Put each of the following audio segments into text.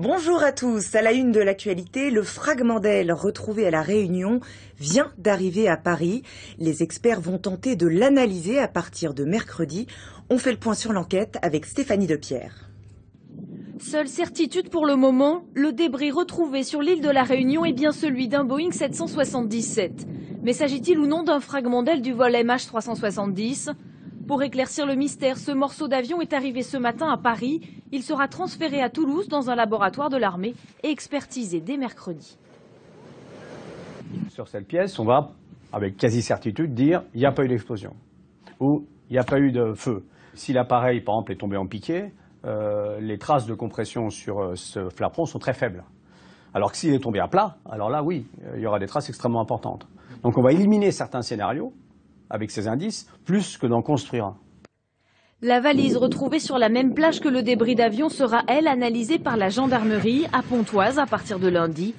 Bonjour à tous. À la une de l'actualité, le fragment d'aile retrouvé à La Réunion vient d'arriver à Paris. Les experts vont tenter de l'analyser à partir de mercredi. On fait le point sur l'enquête avec Stéphanie Depierre. Seule certitude pour le moment, le débris retrouvé sur l'île de La Réunion est bien celui d'un Boeing 777. Mais s'agit-il ou non d'un fragment d'aile du vol MH370 ? Pour éclaircir le mystère, ce morceau d'avion est arrivé ce matin à Paris. Il sera transféré à Toulouse dans un laboratoire de l'armée et expertisé dès mercredi. Sur cette pièce, on va, avec quasi-certitude, dire il n'y a pas eu d'explosion ou il n'y a pas eu de feu. Si l'appareil, par exemple, est tombé en piqué, les traces de compression sur ce flaperon sont très faibles. Alors que s'il est tombé à plat, alors là, oui, il y aura des traces extrêmement importantes. Donc on va éliminer certains scénarios avec ces indices, plus que d'en construire un. La valise retrouvée sur la même plage que le débris d'avion sera, elle, analysée par la gendarmerie à Pontoise à partir de lundi.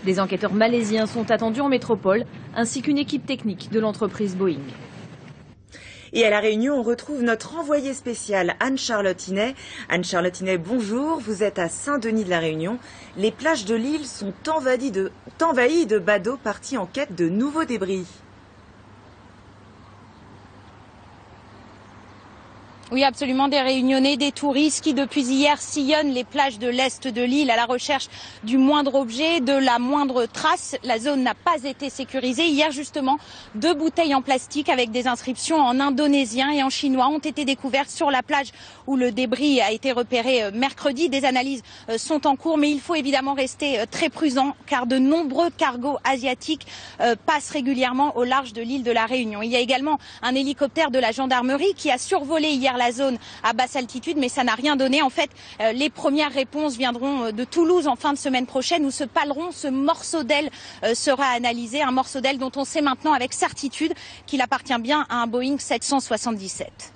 Des enquêteurs malaisiens sont attendus en métropole, ainsi qu'une équipe technique de l'entreprise Boeing. Et à La Réunion, on retrouve notre envoyée spéciale Anne-Charlotte Inet. Anne-Charlotte Inet, bonjour. Vous êtes à Saint-Denis de La Réunion. Les plages de l'île sont envahies de badauds partis en quête de nouveaux débris. Oui, absolument, des Réunionnais, des touristes qui depuis hier sillonnent les plages de l'est de l'île à la recherche du moindre objet, de la moindre trace. La zone n'a pas été sécurisée. Hier, justement, 2 bouteilles en plastique avec des inscriptions en indonésien et en chinois ont été découvertes sur la plage où le débris a été repéré mercredi. Des analyses sont en cours, mais il faut évidemment rester très prudent car de nombreux cargos asiatiques passent régulièrement au large de l'île de la Réunion. Il y a également un hélicoptère de la gendarmerie qui a survolé hier la zone à basse altitude, mais ça n'a rien donné. En fait, les premières réponses viendront de Toulouse en fin de semaine prochaine où ce paleron, ce morceau d'aile sera analysé. Un morceau d'aile dont on sait maintenant avec certitude qu'il appartient bien à un Boeing 777.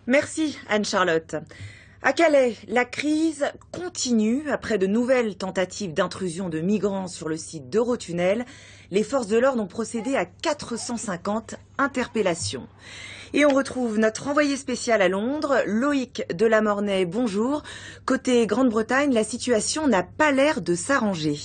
Merci Anne-Charlotte. À Calais, la crise continue. Après de nouvelles tentatives d'intrusion de migrants sur le site d'Eurotunnel, les forces de l'ordre ont procédé à 450 interpellations. Et on retrouve notre envoyé spécial à Londres, Loïc Delamornay, bonjour. Côté Grande-Bretagne, la situation n'a pas l'air de s'arranger.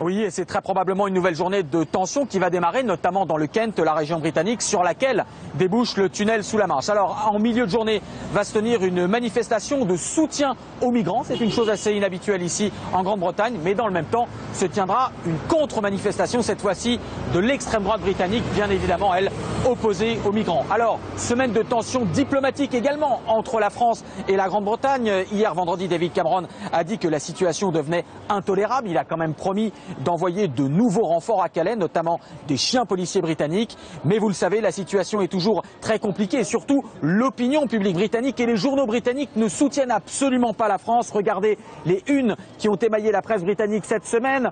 Oui, et c'est très probablement une nouvelle journée de tension qui va démarrer, notamment dans le Kent, la région britannique, sur laquelle débouche le tunnel sous la Manche. Alors, en milieu de journée, va se tenir une manifestation de soutien aux migrants. C'est une chose assez inhabituelle ici en Grande-Bretagne, mais dans le même temps, se tiendra une contre-manifestation, cette fois-ci de l'extrême droite britannique, bien évidemment, elle, opposée aux migrants. Alors, semaine de tension diplomatique également entre la France et la Grande-Bretagne. Hier, vendredi, David Cameron a dit que la situation devenait intolérable. Il a quand même promis d'envoyer de nouveaux renforts à Calais, notamment des chiens policiers britanniques. Mais vous le savez, la situation est toujours très compliquée et surtout l'opinion publique britannique et les journaux britanniques ne soutiennent absolument pas la France. Regardez les unes qui ont émaillé la presse britannique cette semaine,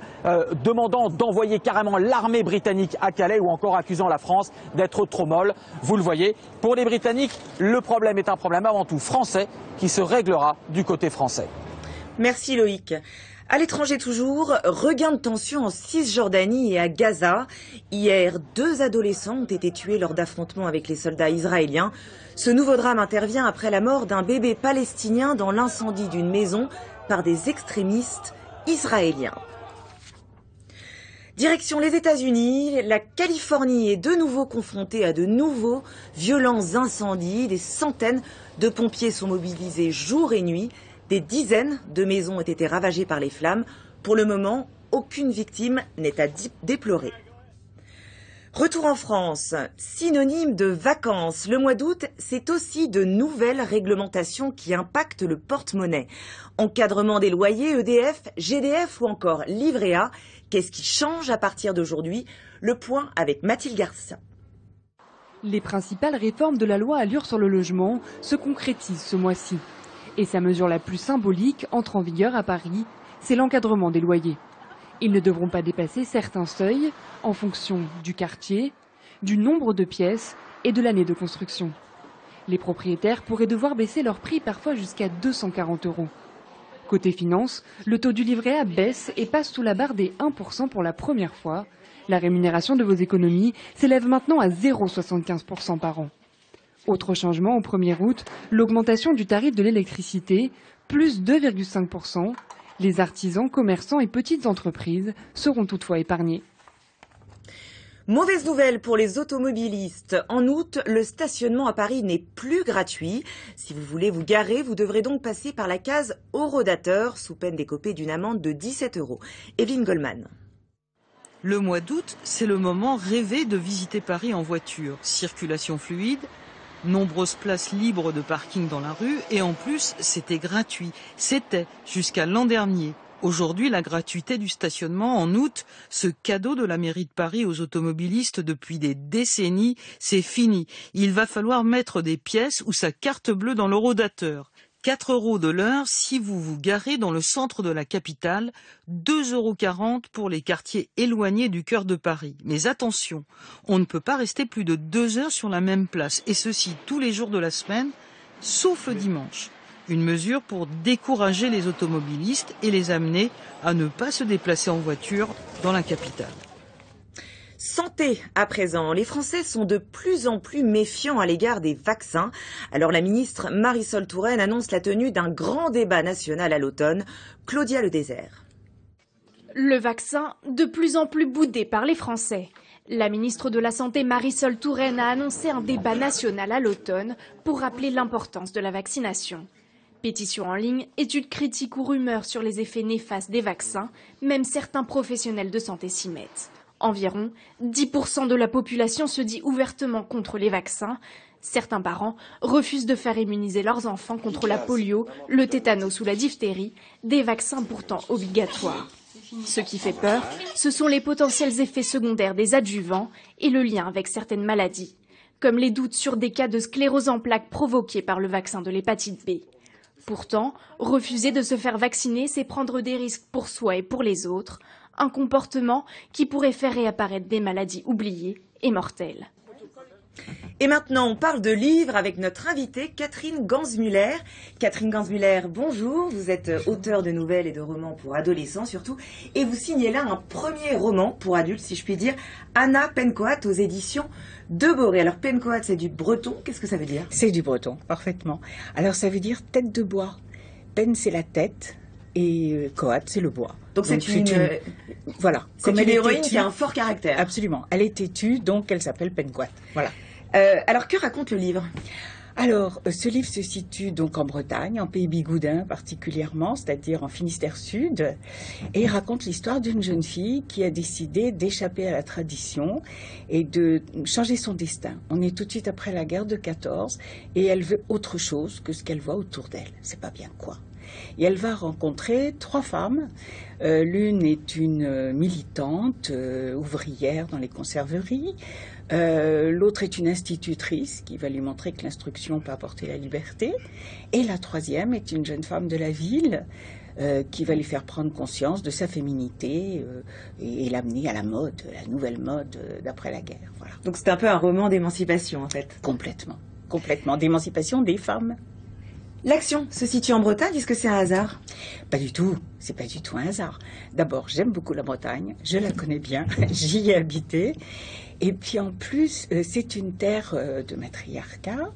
demandant d'envoyer carrément l'armée britannique à Calais ou encore accusant la France d'être trop molle. Vous le voyez, pour les Britanniques, le problème est un problème avant tout français qui se réglera du côté français. Merci Loïc. À l'étranger toujours, regain de tension en Cisjordanie et à Gaza. Hier, 2 adolescents ont été tués lors d'affrontements avec les soldats israéliens. Ce nouveau drame intervient après la mort d'un bébé palestinien dans l'incendie d'une maison par des extrémistes israéliens. Direction les États-Unis, la Californie est de nouveau confrontée à de nouveaux violents incendies. Des centaines de pompiers sont mobilisés jour et nuit. Des dizaines de maisons ont été ravagées par les flammes. Pour le moment, aucune victime n'est à déplorer. Retour en France, synonyme de vacances. Le mois d'août, c'est aussi de nouvelles réglementations qui impactent le porte-monnaie. Encadrement des loyers, EDF, GDF ou encore Livret A. Qu'est-ce qui change à partir d'aujourd'hui? Le point avec Mathilde Garcia. Les principales réformes de la loi Allure sur le logement se concrétisent ce mois-ci. Et sa mesure la plus symbolique entre en vigueur à Paris, c'est l'encadrement des loyers. Ils ne devront pas dépasser certains seuils en fonction du quartier, du nombre de pièces et de l'année de construction. Les propriétaires pourraient devoir baisser leur prix parfois jusqu'à 240 €. Côté finance, le taux du livret A baisse et passe sous la barre des 1% pour la première fois. La rémunération de vos économies s'élève maintenant à 0,75% par an. Autre changement au 1er août, l'augmentation du tarif de l'électricité, plus 2,5%. Les artisans, commerçants et petites entreprises seront toutefois épargnés. Mauvaise nouvelle pour les automobilistes. En août, le stationnement à Paris n'est plus gratuit. Si vous voulez vous garer, vous devrez donc passer par la case horodateur sous peine d'écoper d'une amende de 17 €. Evelyne Goldman. Le mois d'août, c'est le moment rêvé de visiter Paris en voiture. Circulation fluide, nombreuses places libres de parking dans la rue et en plus, c'était gratuit. C'était jusqu'à l'an dernier. Aujourd'hui, la gratuité du stationnement en août, ce cadeau de la mairie de Paris aux automobilistes depuis des décennies, c'est fini. Il va falloir mettre des pièces ou sa carte bleue dans l'horodateur. 4 € de l'heure si vous vous garez dans le centre de la capitale, 2,40 € pour les quartiers éloignés du cœur de Paris. Mais attention, on ne peut pas rester plus de 2 heures sur la même place, et ceci tous les jours de la semaine, sauf le dimanche. Une mesure pour décourager les automobilistes et les amener à ne pas se déplacer en voiture dans la capitale. Santé à présent. Les Français sont de plus en plus méfiants à l'égard des vaccins. Alors la ministre Marisol Touraine annonce la tenue d'un grand débat national à l'automne. Claudia Le Désert. Le vaccin de plus en plus boudé par les Français. La ministre de la Santé Marisol Touraine a annoncé un débat national à l'automne pour rappeler l'importance de la vaccination. Pétitions en ligne, études critiques ou rumeurs sur les effets néfastes des vaccins, même certains professionnels de santé s'y mettent. Environ 10% de la population se dit ouvertement contre les vaccins. Certains parents refusent de faire immuniser leurs enfants contre la polio, le tétanos ou la diphtérie, des vaccins pourtant obligatoires. Ce qui fait peur, ce sont les potentiels effets secondaires des adjuvants et le lien avec certaines maladies, comme les doutes sur des cas de sclérose en plaques provoqués par le vaccin de l'hépatite B. Pourtant, refuser de se faire vacciner, c'est prendre des risques pour soi et pour les autres, un comportement qui pourrait faire réapparaître des maladies oubliées et mortelles. Et maintenant, on parle de livres avec notre invitée Catherine Gansmuller. Catherine Gansmuller, bonjour. Vous êtes auteure de nouvelles et de romans pour adolescents surtout. Et vous signez là un premier roman pour adultes, si je puis dire, Anna Pencoat aux éditions de Boré. Alors Pencoat, c'est du breton. Qu'est-ce que ça veut dire? C'est du breton, parfaitement. Alors ça veut dire tête de bois. Pen, c'est la tête. Et coat, c'est le bois. Donc c'est une... Voilà. C'est une héroïne qui a un fort caractère. Absolument. Elle est têtue, donc elle s'appelle Pencoat. Voilà. Alors que raconte le livre? Alors, ce livre se situe donc en Bretagne, en Pays Bigoudin particulièrement, c'est-à-dire en Finistère Sud, et il raconte l'histoire d'une jeune fille qui a décidé d'échapper à la tradition et de changer son destin. On est tout de suite après la guerre de 14 et elle veut autre chose que ce qu'elle voit autour d'elle. C'est pas bien quoi. Et elle va rencontrer 3 femmes. L'une est une militante, ouvrière dans les conserveries. L'autre est une institutrice qui va lui montrer que l'instruction peut apporter la liberté. Et la 3e est une jeune femme de la ville qui va lui faire prendre conscience de sa féminité et l'amener à la mode, la nouvelle mode d'après la guerre. Voilà. Donc c'est un peu un roman d'émancipation en fait. Complètement, complètement. D'émancipation des femmes. L'action se situe en Bretagne, est-ce que c'est un hasard? Pas du tout, c'est pas du tout un hasard. D'abord, j'aime beaucoup la Bretagne, je la connais bien, j'y ai habité. Et puis en plus, c'est une terre de matriarcat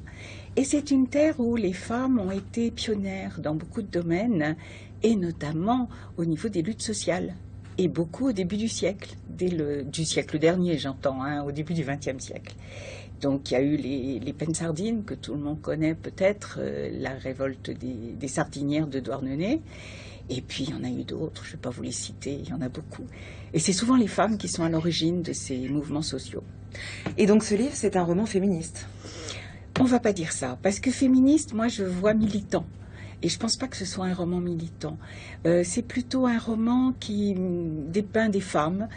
et c'est une terre où les femmes ont été pionnières dans beaucoup de domaines et notamment au niveau des luttes sociales. Et beaucoup au début du siècle, du siècle dernier j'entends, au début du XXe siècle. Donc il y a eu les Pennsardines, que tout le monde connaît peut-être, la révolte des sardinières de Douarnenez. Et puis il y en a eu d'autres, je ne vais pas vous les citer, il y en a beaucoup. Et c'est souvent les femmes qui sont à l'origine de ces mouvements sociaux. Et donc ce livre, c'est un roman féministe? On ne va pas dire ça, parce que féministe, moi je vois militant. Et je ne pense pas que ce soit un roman militant. C'est plutôt un roman qui dépeint des femmes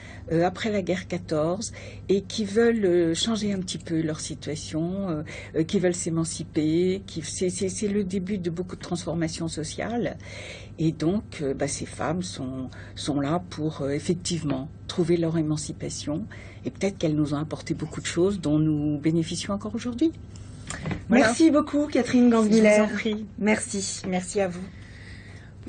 après la guerre 14 et qui veulent changer un petit peu leur situation, qui veulent s'émanciper. C'est le début de beaucoup de transformations sociales. Et donc, ces femmes sont là pour effectivement trouver leur émancipation. Et peut-être qu'elles nous ont apporté beaucoup de choses dont nous bénéficions encore aujourd'hui. Voilà. Merci beaucoup Catherine Gansmuller. Je vous en prie. Merci. Merci à vous.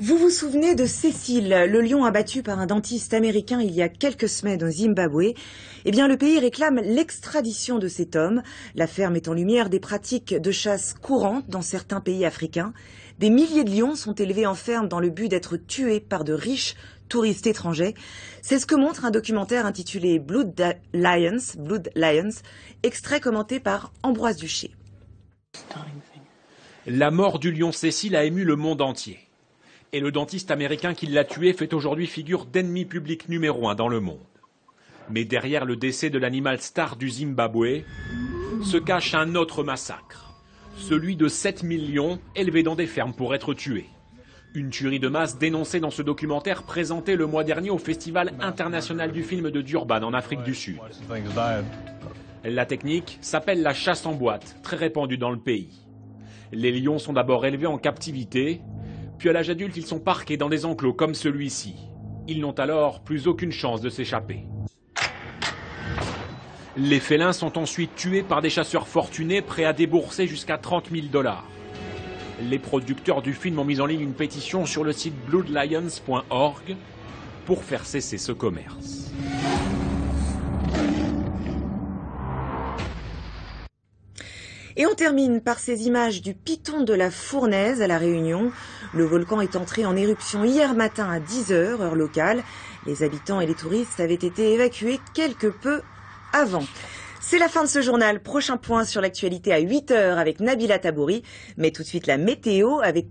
Vous vous souvenez de Cécile, le lion abattu par un dentiste américain il y a quelques semaines au Zimbabwe? Eh bien, le pays réclame l'extradition de cet homme. L'affaire met en lumière des pratiques de chasse courantes dans certains pays africains. Des milliers de lions sont élevés en ferme dans le but d'être tués par de riches touristes étrangers. C'est ce que montre un documentaire intitulé Blood Lions, extrait commenté par Ambroise Duché. La mort du lion Cécile a ému le monde entier. Et le dentiste américain qui l'a tué fait aujourd'hui figure d'ennemi public numéro 1 dans le monde. Mais derrière le décès de l'animal star du Zimbabwe se cache un autre massacre. Celui de 7000 lions élevés dans des fermes pour être tués. Une tuerie de masse dénoncée dans ce documentaire présenté le mois dernier au Festival international du film de Durban en Afrique du Sud. La technique s'appelle la chasse en boîte, très répandue dans le pays. Les lions sont d'abord élevés en captivité, puis à l'âge adulte ils sont parqués dans des enclos comme celui-ci. Ils n'ont alors plus aucune chance de s'échapper. Les félins sont ensuite tués par des chasseurs fortunés prêts à débourser jusqu'à 30 000 $. Les producteurs du film ont mis en ligne une pétition sur le site bloodlions.org pour faire cesser ce commerce. Et on termine par ces images du piton de la Fournaise à La Réunion. Le volcan est entré en éruption hier matin à 10h, heure locale. Les habitants et les touristes avaient été évacués quelque peu avant. C'est la fin de ce journal. Prochain point sur l'actualité à 8h avec Nabila Tabouri. Mais tout de suite la météo avec